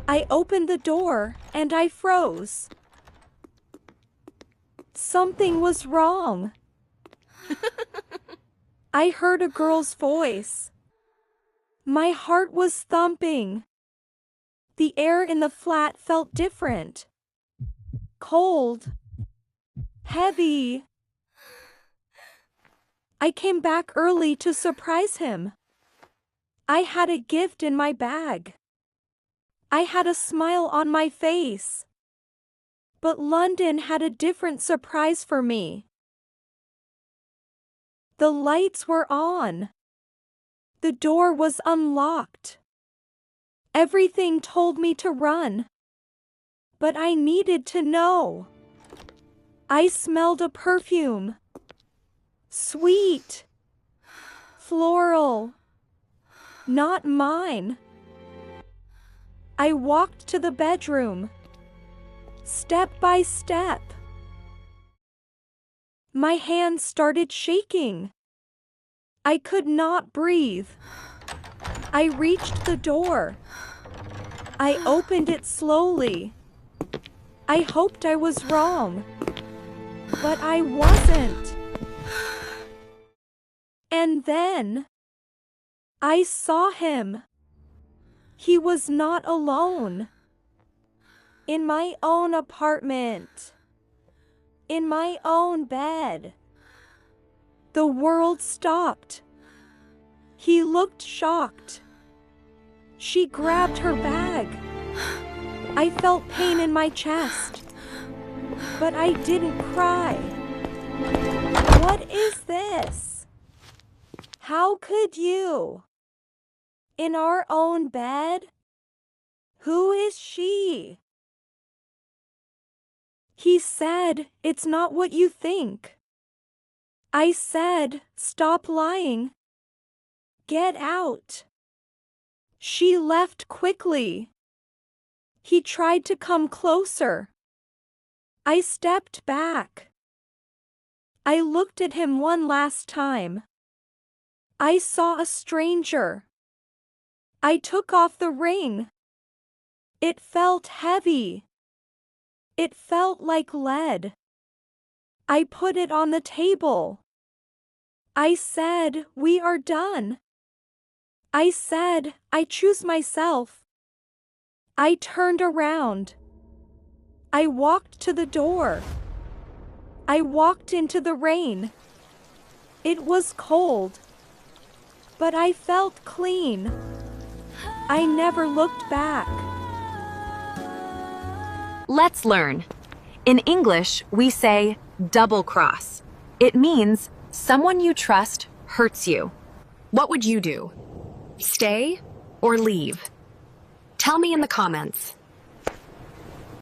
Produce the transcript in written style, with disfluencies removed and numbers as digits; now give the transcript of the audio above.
I opened the door and I froze. Something was wrong. I heard a girl's voice. My heart was thumping. The air in the flat felt different. Cold. Heavy. I came back early to surprise him. I had a gift in my bag. I had a smile on my face. But London had a different surprise for me. The lights were on. The door was unlocked. Everything told me to run. But I needed to know. I smelled a perfume. Sweet. Floral. Not mine. I walked to the bedroom. Step by step. My hands started shaking. I could not breathe. I reached the door. I opened it slowly. I hoped I was wrong. But I wasn't. And then I saw him. He was not alone. In my own apartment. In my own bed. The world stopped. He looked shocked. She grabbed her bag. I felt pain in my chest. But I didn't cry. What is this? How could you? In our own bed? Who is she? He said, "It's not what you think." I said, "Stop lying. Get out." She left quickly. He tried to come closer. I stepped back. I looked at him one last time. I saw a stranger. I took off the ring. It felt heavy. It felt like lead. I put it on the table. I said, "We are done." I said, "I choose myself." I turned around. I walked to the door. I walked into the rain. It was cold. But I felt clean. I never looked back. Let's learn. In English, we say double cross. It means someone you trust hurts you. What would you do? Stay or leave? Tell me in the comments.